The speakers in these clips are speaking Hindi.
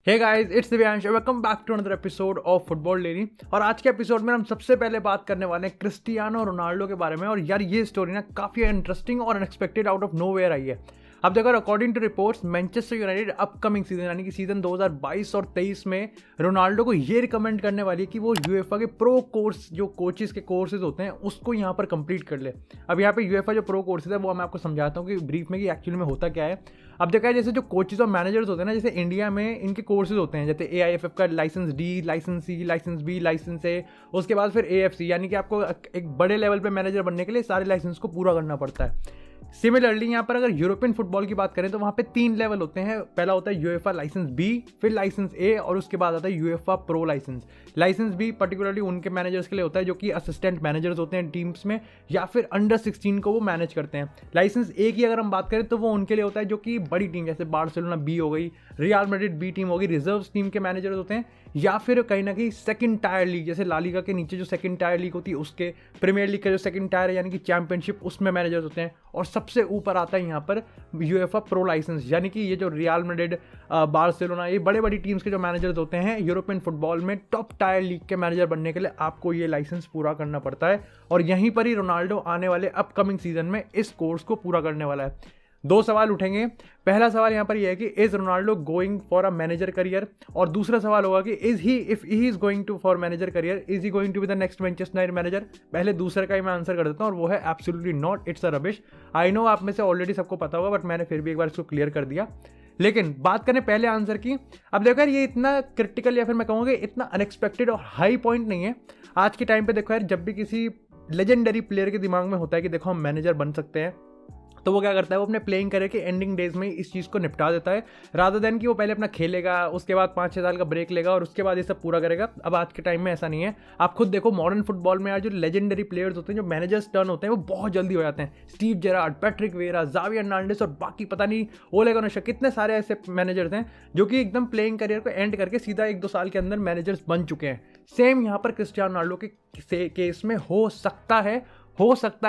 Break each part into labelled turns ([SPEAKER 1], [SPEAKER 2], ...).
[SPEAKER 1] Hey guys, it's Divyansh, welcome back to another episode of football daily. और आज के एपिसोड में हम सबसे पहले बात करने वाले हैं क्रिस्टियानो रोनाल्डो के बारे में। और यार ये स्टोरी ना काफ़ी इंटरेस्टिंग और अनएक्सपेक्टेड आउट ऑफ नोवेयर आई है। अब देखो, according to reports, Manchester United upcoming season यानी कि सीजन 2022 और 23 में रोनाल्डो को ये रिकमेंड करने वाली है कि वो यूएफए के प्रो कोर्स, जो कोचेस के कोर्सेज होते हैं, उसको यहाँ पर कंप्लीट कर ले। अब यहाँ पे यूएफए जो प्रो कोर्सेज है वो मैं आपको समझाता हूँ कि ब्रीफ में कि एक्चुअली में होता क्या है। अब देखा है, जैसे जो कोचेज और मैनेजर्स होते हैं ना, जैसे इंडिया में इनके कोर्सेज होते हैं, जैसे AIFF का लाइसेंस डी, लाइसेंस सी, लाइसेंस बी, लाइसेंस ए, उसके बाद फिर AFC, यानी कि आपको एक बड़े लेवल पे मैनेजर बनने के लिए सारे लाइसेंस को पूरा करना पड़ता है। सिमिलरली यहाँ पर अगर यूरोपियन फुटबॉल की बात करें तो वहाँ पे 3 लेवल होते हैं। पहला होता है यूएफए लाइसेंस बी, फिर लाइसेंस ए, और उसके बाद आता है UEFA pro licence. Licence B particularly उनके मैनेजर्स के लिए होता है जो कि असिस्टेंट मैनेजर्स होते हैं टीम्स में, या फिर अंडर 16 को वो मैनेज करते हैं। लाइसेंस ए की अगर हम बात करें तो वो उनके लिए होता है जो कि बड़ी टीम, जैसे बार्सिलोना बी हो गई, रियल मैड्रिड बी टीम हो गई, रिजर्व टीम के मैनेजर्स होते हैं, या फिर कहीं ना कहीं सेकंड टायर लीग, जैसे ला लीगा के नीचे जो सेकंड टायर लीग होती है उसके, प्रीमियर लीग का जो सेकंड टायर है यानी कि चैंपियनशिप, उसमें मैनेजर्स होते हैं। और सबसे ऊपर आता है यहाँ पर यूएफए प्रो लाइसेंस, यानी कि ये जो रियल मैड्रिड, बार्सिलोना, ये बड़ी बड़ी टीम्स के जो मैनेजर्स होते हैं यूरोपियन फुटबॉल में, टॉप टायर लीग के मैनेजर बनने के लिए आपको ये लाइसेंस पूरा करना पड़ता है। और यहीं पर ही रोनाल्डो आने वाले अपकमिंग सीजन में इस कोर्स को पूरा करने वाला है। 2 सवाल उठेंगे। पहला सवाल यहाँ पर यह है कि is Ronaldo going for a manager career, और दूसरा सवाल होगा कि is he, if he is going to for manager career, is he going to be the next Manchester United manager. पहले दूसरे का ही मैं आंसर कर देता हूँ, और वो है absolutely not, it's a rubbish. I know आप में से ऑलरेडी सबको पता होगा, बट मैंने फिर भी एक बार इसको क्लियर कर दिया। लेकिन बात करें पहले आंसर की। अब देखो यार, ये इतना क्रिटिकल या फिर मैं कहूँगा इतना अनएक्सपेक्टेड और हाई पॉइंट नहीं है। आज के टाइम पे देखो यार, जब भी किसी लेजेंडरी प्लेयर के दिमाग में होता है कि देखो हम मैनेजर बन सकते हैं, तो वो क्या करता है, वो अपने प्लेइंग करियर के एंडिंग डेज में इस चीज़ को निपटा देता है, रादर देन कि वो पहले अपना खेलेगा, उसके बाद 5-6 साल का ब्रेक लेगा और उसके बाद ये सब पूरा करेगा। अब आज के टाइम में ऐसा नहीं है। आप खुद देखो, मॉडर्न फुटबॉल में यार जो लेजेंडरी प्लेयर्स होते हैं, जो मैनेजर्स टर्न होते हैं, वो बहुत जल्दी हो जाते हैं। Steve Gerrard, Patrick Vieira, Xavi Hernandez और बाकी पता नहीं ओले गुनर, कितने सारे ऐसे मैनेजर्स हैं जो कि एकदम प्लेइंग करियर को एंड करके सीधा 1-2 साल के अंदर मैनेजर्स बन चुके हैं। सेम यहाँ पर क्रिस्टियानो रोनाल्डो के केस में हो सकता है।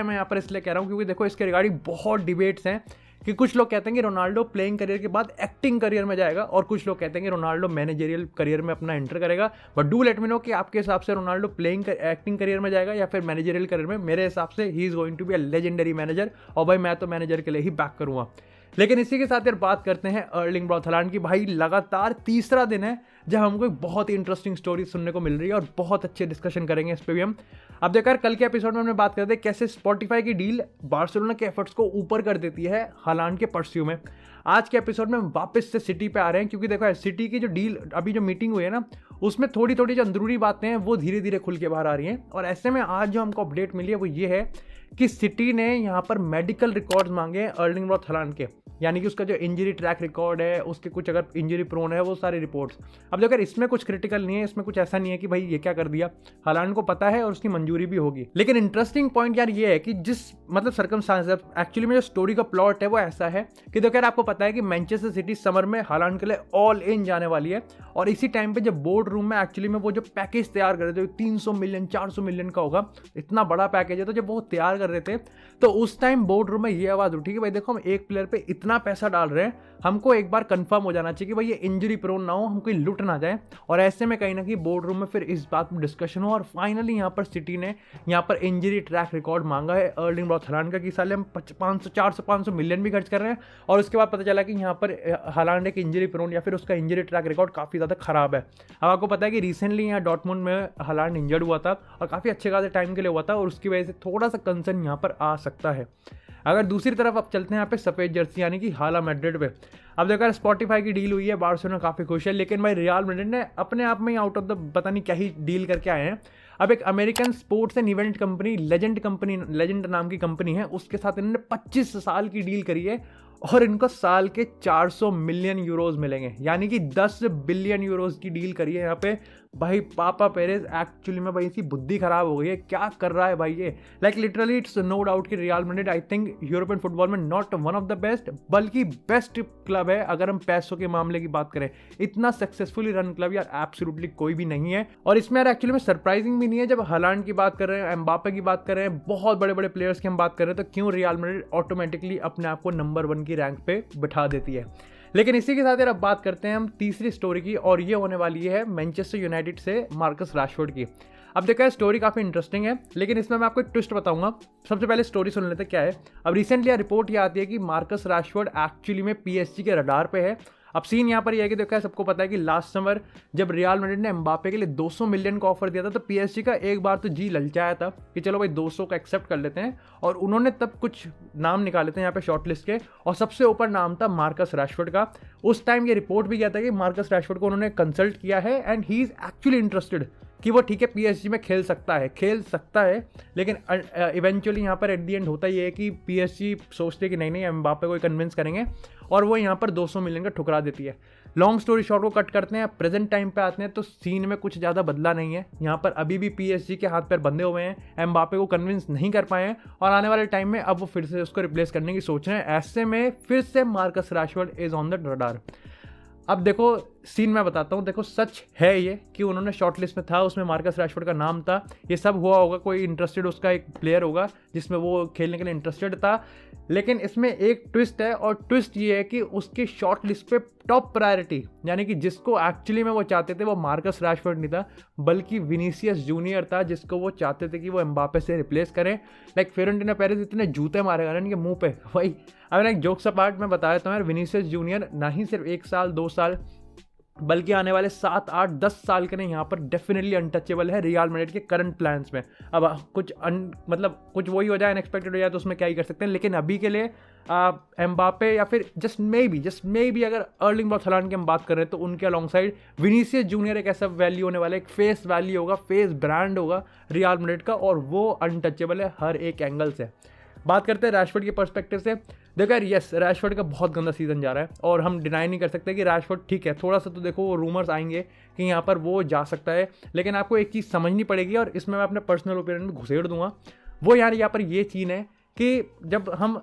[SPEAKER 1] मैं यहाँ पर इसलिए कह रहा हूँ क्योंकि देखो, इसके रिगार्डिंग बहुत डिबेट्स हैं कि कुछ लोग कहते हैं कि रोनाल्डो प्लेइंग करियर के बाद एक्टिंग करियर में जाएगा, और कुछ लोग कहते हैं कि रोनाल्डो मैनेजरियल करियर में अपना एंटर करेगा। But do let me know कि आपके हिसाब से रोनाल्डो एक्टिंग करियर में जाएगा या फिर मैनेजरियल करियर में। मेरे हिसाब से he is going to be a legendary manager, और भाई मैं तो मैनेजर के लिए ही बैक करूँगा। लेकिन इसी के साथ यार बात करते हैं अर्लिंग ब्राउट हालैंड की। भाई लगातार तीसरा दिन है जब हमको एक बहुत ही इंटरेस्टिंग स्टोरी सुनने को मिल रही है, और बहुत अच्छे डिस्कशन करेंगे इस पे भी हम। अब देखो यार, कल के एपिसोड में हमने बात करते हैं कैसे स्पॉटिफाई की डील बार्सिलोना के एफर्ट्स को ऊपर कर देती है हालैंड के परस्यू में। आज के एपिसोड में हम वापस से सिटी पे आ रहे हैं, क्योंकि देखो यार, सिटी की जो डील, अभी जो मीटिंग हुई है ना, उसमें थोड़ी थोड़ी जो अंदरूनी बातें हैं वो धीरे धीरे खुल के बाहर आ रही हैं। और ऐसे में आज जो हमको अपडेट मिली है वो ये है कि सिटी ने यहाँ पर मेडिकल रिकॉर्ड्स मांगे हैं अर्लिंग ब्राउट हालैंड के, यानी कि उसका जो इंजरी ट्रैक रिकॉर्ड है, उसके कुछ अगर इंजरी प्रोन है वो सारी रिपोर्ट्स। अब देखो, इसमें कुछ क्रिटिकल नहीं है, इसमें कुछ ऐसा नहीं है कि भाई ये क्या कर दिया, हालैंड को पता है और उसकी मंजूरी भी होगी। लेकिन इंटरेस्टिंग पॉइंट यार ये है कि जिस मतलब सर्कमस्टांस, एक्चुअली में जो स्टोरी का प्लॉट है वो ऐसा है कि देखो यार, आपको पता है कि मैनचेस्टर सिटी समर में हालैंड के लिए ऑल इन जाने वाली है। और इसी टाइम पे जब बोर्ड रूम में एक्चुअली में वो जो पैकेज तैयार कर रहे थे, 300 मिलियन 400 मिलियन का होगा, इतना बड़ा पैकेज है, तो जब वो तैयार कर रहे थे तो उस टाइम बोर्ड रूम में ये आवाज़ उठी कि भाई देखो, हम एक प्लेयर पे इतना पैसा डाल रहे हैं, हमको एक बार कंफर्म हो जाना चाहिए कि भाई ये इंजरी प्रोन ना हो, हम कोई लुट ना जाए। और ऐसे में कहीं ना कहीं बोर्ड रूम में फिर इस बात पर डिस्कशन हुआ, और फाइनली यहाँ पर सिटी ने यहाँ पर इंजरी ट्रैक रिकॉर्ड मांगा है अर्लिंग ब्राउट हालैंड का, कि साले हम 400-500 मिलियन भी खर्च कर रहे हैं। और उसके बाद पता चला कि यहाँ पर हालैंड एक इंजरी प्रोन या फिर उसका इंजरी ट्रैक रिकॉर्ड काफ़ी ज़्यादा खराब है। अब आपको पता है कि रिसेंटली यहाँ डॉर्टमुंड में हालैंड इंजर्ड हुआ था, और काफ़ी अच्छे खासे टाइम के लिए हुआ था, और उसकी वजह से थोड़ा सा कंसर्न यहाँ पर आ सकता है। अगर दूसरी तरफ अब चलते हैं यहाँ पे सफ़ेद जर्सी यानी कि हाला मैड्रिड पे। अब देखो, स्पॉटिफाई की डील हुई है, बार्सिलोना काफ़ी खुश है, लेकिन भाई रियल मैड्रिड ने अपने आप में ही आउट ऑफ द पता नहीं क्या ही डील करके आए हैं। अब एक American sports and event company, legend नाम की कंपनी है, उसके साथ इन्होंने 25 साल की डील करी है, और इनको साल के 400 मिलियन यूरोज मिलेंगे, यानी कि 10 बिलियन यूरोज की डील करी है यहाँ पे। भाई पापा पेरेज एक्चुअली में भाई इसकी बुद्धि खराब हो गई है, क्या कर रहा है भाई ये। Like literally it's no doubt कि Real Madrid I think European football में not one of the best, बल्कि बेस्ट क्लब है अगर हम पैसों के मामले की बात करें। इतना सक्सेसफुली रन क्लब यार एब्सोल्युटली कोई भी नहीं है। और इसमें यार एक्चुअली में सरप्राइजिंग भी नहीं है, जब हालैंड की बात कर रहे हैं, एम्बापे की बात कर रहे हैं, बहुत बड़े बड़े प्लेयर्स की हम बात कर रहे हैं, तो क्यों रियल मैड्रिड ऑटोमेटिकली अपने आप को नंबर 1 की रैंक पे बिठा देती है। लेकिन इसी के साथ यार अब बात करते हैं हम तीसरी स्टोरी की, और ये होने वाली है मैनचेस्टर यूनाइटेड से मार्कस रैशफोर्ड की। अब देखा है स्टोरी काफ़ी इंटरेस्टिंग है, लेकिन इसमें मैं आपको एक ट्विस्ट बताऊंगा। सबसे पहले स्टोरी सुन लेते क्या है। अब रिसेंटली रिपोर्ट ये आती है कि मार्कस रैशफोर्ड एक्चुअली में पीएसजी के रडार पे है। अब सीन यहाँ पर यह है कि देखो सबको पता है कि लास्ट समर जब रियल मैड्रिड ने एम्बापे के लिए 200 मिलियन का ऑफर दिया था, तो पीएसजी का एक बार तो जी ललचाया था कि चलो भाई 200 का एक्सेप्ट कर लेते हैं, और उन्होंने तब कुछ नाम निकाले थे यहाँ पे शॉर्टलिस्ट के, और सबसे ऊपर नाम था मार्कस रैशफोर्ड का। उस टाइम ये रिपोर्ट भी किया था कि मार्कस रैशफोर्ड को उन्होंने कंसल्ट किया है and he is actually interested कि वो ठीक है पीएसजी में खेल सकता है, लेकिन इवेंचुअली यहाँ पर एट दी एंड होता ये है कि पीएसजी सोचते कि नहीं एम्बापे को कन्विंस करेंगे, और वो यहाँ पर 200 मिलियन का ठुकरा देती है। लॉन्ग स्टोरी शॉर्ट को कट करते हैं, प्रेजेंट टाइम पे आते हैं, तो सीन में कुछ ज़्यादा बदला नहीं है। यहाँ पर अभी भी पीएसजी के हाथ पैर बंधे हुए हैं, एम्बापे को कन्विंस नहीं कर पाए हैं, और आने वाले टाइम में अब वो फिर से उसको रिप्लेस करने की सोच रहे हैं। ऐसे में फिर से Marcus Rashford is on the radar. अब देखो सीन मैं बताता हूँ, देखो सच है ये कि उन्होंने शॉर्ट लिस्ट में था, उसमें मार्कस रैशफोर्ड का नाम था। ये सब हुआ होगा, कोई इंटरेस्टेड उसका एक प्लेयर होगा जिसमें वो खेलने के लिए इंटरेस्टेड था। लेकिन इसमें एक ट्विस्ट है, और ट्विस्ट ये है कि उसकी शॉर्ट लिस्ट पे टॉप प्रायोरिटी, यानी कि जिसको एक्चुअली में वो चाहते थे वो मार्कस रैशफोर्ड नहीं था, बल्कि विनीसियस जूनियर था, जिसको वो चाहते थे कि वो एम्बापे से रिप्लेस करें। लाइक फियोरेंटीना पेरेज इतने जूते मारेगा ना इनके मुंह पे भाई। अब एक जोक्स अपार्ट में बताया था यार, विनीसियस जूनियर ना ही सिर्फ 1 साल 2 साल, बल्कि आने वाले 7 8 10 साल के लिए यहाँ पर डेफिनेटली अनटचेबल है रियल मैड्रिड के करंट प्लान्स में। अब कुछ मतलब कुछ वही हो जाए, अनएक्सपेक्टेड हो जाए, तो उसमें क्या ही कर सकते हैं। लेकिन अभी के लिए एम्बापे या फिर जस्ट मे बी अगर अर्लिंग ब्रॉट हालैंड की हम बात करें तो उनके अलॉन्ग साइड विनीसियस जूनियर एक ऐसा वैल्यू होने वाला है, एक फेस वैल्यू होगा, फेस ब्रांड होगा रियल मैड्रिड का, और वो अनटचेबल है हर एक एंगल से। बात करते हैं रैशफोर्ड के पर्सपेक्टिव से। देखो यार यस, रैशफोर्ड का बहुत गंदा सीजन जा रहा है, और हम डिनाई नहीं कर सकते कि रैशफोर्ड ठीक है, थोड़ा सा तो देखो वो रूमर्स आएंगे कि यहाँ पर वो जा सकता है, लेकिन आपको एक चीज़ समझनी पड़ेगी, और इसमें मैं अपने पर्सनल ओपिनियन में घुसेड़ दूंगा। वो यार यहाँ पर ये चीज़ है कि जब हम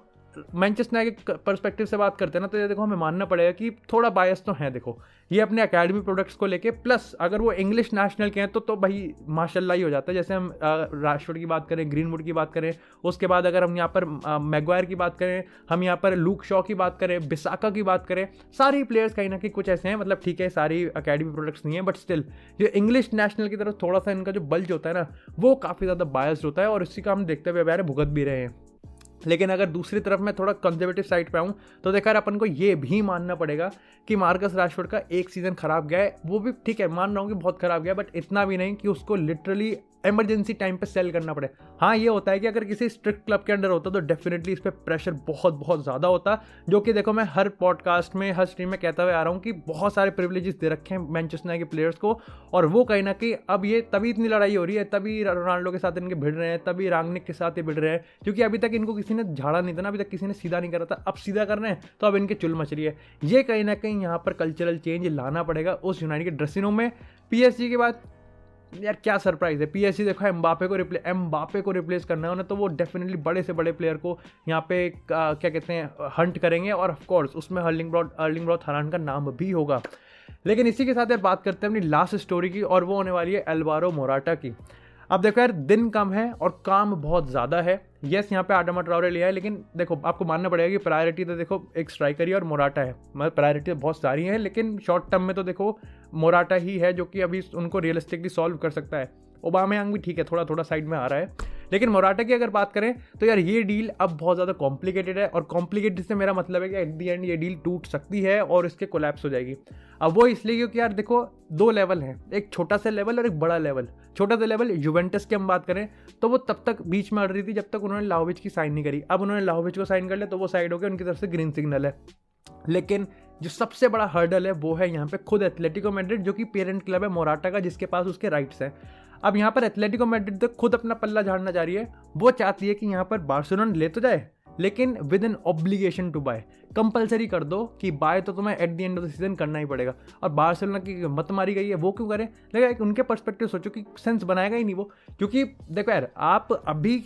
[SPEAKER 1] मैनचेस्टर यूनाइटेड के पर्सपेक्टिव से बात करते हैं ना, तो ये देखो हमें मानना पड़ेगा कि थोड़ा बायस तो है। देखो ये अपने एकेडमी प्रोडक्ट्स को लेके, प्लस अगर वो इंग्लिश नेशनल के हैं तो भाई माशाल्लाह ही हो जाता है। जैसे हम रैशफोर्ड की बात करें, ग्रीनवुड की बात करें, उसके बाद अगर हम यहाँ पर मैगवायर की बात करें, हम यहाँ पर लूक शॉ की बात करें, बिसाका की बात करें, सारी प्लेयर्स कहीं ना कहीं कुछ ऐसे हैं, मतलब ठीक है सारी एकेडमी प्रोडक्ट्स नहीं है, बट स्टिल जो इंग्लिश नेशनल की तरफ थोड़ा सा इनका जो बल्ज होता है ना, वो काफ़ी ज़्यादा बायस्ड होता है, और इसी का हम देखते हुए यार भुगत भी रहे हैं। लेकिन अगर दूसरी तरफ मैं थोड़ा कंजर्वेटिव साइड पे आऊँ तो देखा अपन को ये भी मानना पड़ेगा कि मार्कस रैशफोर्ड का एक सीज़न खराब गया है, वो भी ठीक है, मान रहा हूँ कि बहुत खराब गया, बट इतना भी नहीं कि उसको लिटरली इमरजेंसी टाइम पे सेल करना पड़े। हाँ ये होता है कि अगर किसी स्ट्रिक्ट क्लब के अंडर होता तो डेफिनेटली इस पर प्रेशर बहुत ज़्यादा होता, जो कि देखो मैं हर पॉडकास्ट में हर स्ट्रीम में कहता हुए आ रहा हूँ कि बहुत सारे प्रिविलेजेस दे रखे हैं मैनचेस्टर यूनाइटेड के प्लेयर्स को, और वो कहीं ना कहीं अब ये तभी इतनी लड़ाई हो रही है, तभी रोनाल्डो के साथ इनके भिड़ रहे हैं, तभी रांगनिक के साथ ये भिड़ रहे हैं, क्योंकि अभी तक इनको किसी ने झाड़ा नहीं था ना, अभी तक किसी ने सीधा नहीं करा था, अब सीधा कर रहे हैं तो अब इनके चुल मच रही है। ये कहीं ना कहीं यहाँ पर कल्चरल चेंज लाना पड़ेगा उस यूनाइटेड के ड्रेसिंग रूम में। पीएसजी के बाद यार क्या सरप्राइज है, पीएसजी देखो एम्बापे को रिप्लेस करना है उन्हें, तो वो डेफिनेटली बड़े से बड़े प्लेयर को यहाँ पे क्या कहते हैं हंट करेंगे, और ऑफ कोर्स उसमें अर्लिंग ब्रॉट हालैंड का नाम भी होगा। लेकिन इसी के साथ यार बात करते हैं अपनी लास्ट स्टोरी की, और वो होने वाली है एल्वारो मोराटा की। अब देखो यार दिन कम है और काम बहुत ज़्यादा है। यस यहाँ पे आडामा ट्राओरे लिया है, लेकिन देखो आपको मानना पड़ेगा कि प्रायोरिटी तो देखो एक स्ट्राइकर ही और मोराटा है, मतलब प्रायोरिटी बहुत सारी है, लेकिन शॉर्ट टर्म में तो देखो मोराटा ही है जो कि अभी उनको रियलिस्टिकली सॉल्व कर सकता है। ओबामेयांग भी ठीक है, थोड़ा थोड़ा साइड में आ रहा है, लेकिन मोराटा की अगर बात करें तो यार ये डील अब बहुत ज़्यादा कॉम्प्लिकेटेड है, और कॉम्प्लिकेटेड से मेरा मतलब है कि एट दी एंड ये डील टूट सकती है और इसके कोलैप्स हो जाएगी। अब वो इसलिए क्योंकि यार देखो 2 लेवल हैं, एक छोटा सा लेवल और एक बड़ा लेवल। छोटा सा लेवल यूवेंटस की हम बात करें तो वो तब तक बीच में अड़ रही थी जब तक उन्होंने लाहोविच की साइन नहीं करी। अब उन्होंने लाहोविच को साइन कर लिया तो वो साइड हो गया, उनकी तरफ से ग्रीन सिग्नल है। लेकिन जो सबसे बड़ा हर्डल है वो है यहाँ पे खुद एथलेटिको मैड्रिड, जो कि पेरेंट क्लब है मोराटा का, जिसके पास उसके राइट्स हैं। अब यहाँ पर एथलेटिको मैड्रिड खुद अपना पल्ला झाड़ना चाह रही है, वो चाहती है कि यहाँ पर बार्सिलोना ले तो जाए लेकिन with an obligation to buy, compulsory कर दो कि बाय तो तुम्हें at the end of the season करना ही पड़ेगा। और बार्सिलोना की मत मारी गई है, वो क्यों करें? लेकिन उनके पर्सपेक्टिव सोचो कि सेंस बनाएगा ही नहीं वो, क्योंकि देखो यार आप अभी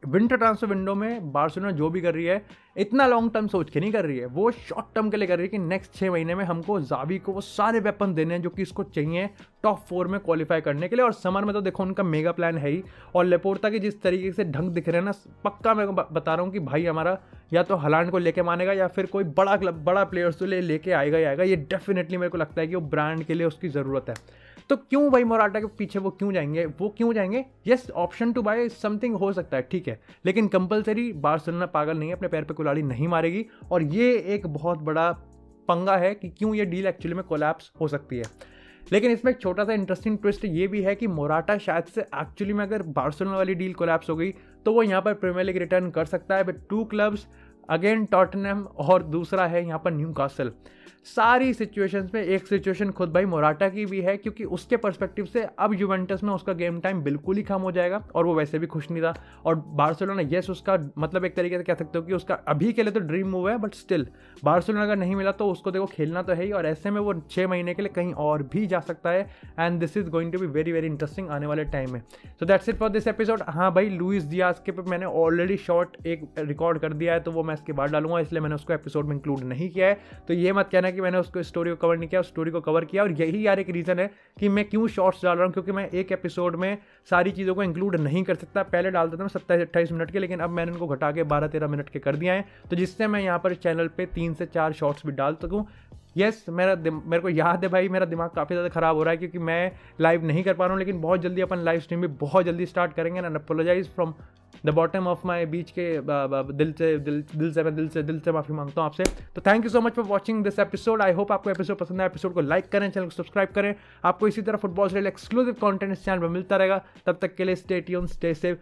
[SPEAKER 1] विंटर ट्रांसफर विंडो में बार्सिलोना जो भी कर रही है इतना लॉन्ग टर्म सोच के नहीं कर रही है, वो शॉर्ट टर्म के लिए कर रही है कि नेक्स्ट 6 महीने में हमको जावी को वो सारे वेपन देने हैं जो कि इसको चाहिए टॉप 4 में क्वालिफाई करने के लिए। और समर में तो देखो उनका मेगा प्लान है ही, और लेपोर्टा के जिस तरीके से ढंग दिख रहे हैं ना, पक्का मैं बता रहा हूँ कि भाई हमारा या तो हलांड को लेके मानेगा या फिर कोई बड़ा क्लब बड़ा प्लेयर्स तो लेके आएगा ही आएगा। ये डेफिनेटली मेरे को लगता है कि वो ब्रांड के लिए उसकी ज़रूरत है। तो क्यों भाई मोराटा के पीछे वो क्यों जाएंगे? Yes, option to buy something हो सकता है, ठीक है, लेकिन कंपलसरी बार्सिलोना पागल नहीं है, अपने पैर पे कुल्हाड़ी नहीं मारेगी। और ये एक बहुत बड़ा पंगा है कि क्यों ये डील एक्चुअली में कोलैप्स हो सकती है। लेकिन इसमें एक छोटा सा इंटरेस्टिंग ट्विस्ट ये भी है कि मोराटा शायद से एक्चुअली में अगर बार्सिलोना वाली डील कोलैप्स हो गई तो वो यहाँ पर प्रीमियर लीग रिटर्न कर सकता है विद 2 क्लब्स, अगेन टॉटनहम और दूसरा है यहाँ पर न्यूकासल। सारी सिचुएशंस में एक सिचुएशन खुद भाई मोराटा की भी है, क्योंकि उसके पर्सपेक्टिव से अब यूवेंटस में उसका गेम टाइम बिल्कुल ही कम हो जाएगा और वो वैसे भी खुश नहीं था। और बार्सिलोना यस उसका मतलब एक तरीके से कह सकते हो कि उसका अभी के लिए तो ड्रीम मूव है, बट स्टिल बार्सिलोना अगर नहीं मिला तो उसको देखो खेलना तो है ही, और ऐसे में वो 6 महीने के लिए कहीं और भी जा सकता है। And this is going to be very very interesting आने वाले टाइम में। So that's it for this episode. हाँ भाई, लुइस डियाज के पे मैंने ऑलरेडी शॉर्ट एक रिकॉर्ड कर दिया है, तो वो मैं इसके बाद डालूंगा, इसलिए मैंने उसको एपिसोड में इंक्लूड नहीं किया है। तो ये मत कहना कि मैंने उसको स्टोरी को कवर नहीं किया, उस स्टोरी को कवर किया। और यही यार एक रीजन है कि मैं क्यों शॉर्ट्स डाल रहा हूँ, क्योंकि मैं एक एपिसोड में सारी चीज़ों को इंक्लूड नहीं कर सकता। पहले डालता था मैं 27-28 मिनट के, लेकिन अब मैंने उनको घटा के 12-13 मिनट के कर दिया है, तो जिससे मैं यहाँ पर चैनल पे 3 से 4 शॉर्ट्स भी डाल सकूँ। यस, मेरे को याद है भाई, मेरा दिमाग काफ़ी ज़्यादा ख़राब हो रहा है क्योंकि मैं लाइव नहीं कर पा रहा हूँ, लेकिन बहुत जल्दी अपन लाइव स्ट्रीम भी बहुत जल्दी स्टार्ट करेंगे। And apologise from the bottom of my बीच के दिल से माफ़ी मांगता हूँ आपसे। तो thank you so much for watching this episode. I hope आपको एपिसोड पसंद है। एपिसोड को लाइक करें, चैनल को सब्सक्राइब करें। आपको इसी तरह फुटबॉल से रिलेटेड एक्सक्लूसिव कंटेंट इस चैनल पर मिलता रहेगा। तब तक के लिए स्टे ट्यून्ड, स्टे सेफ।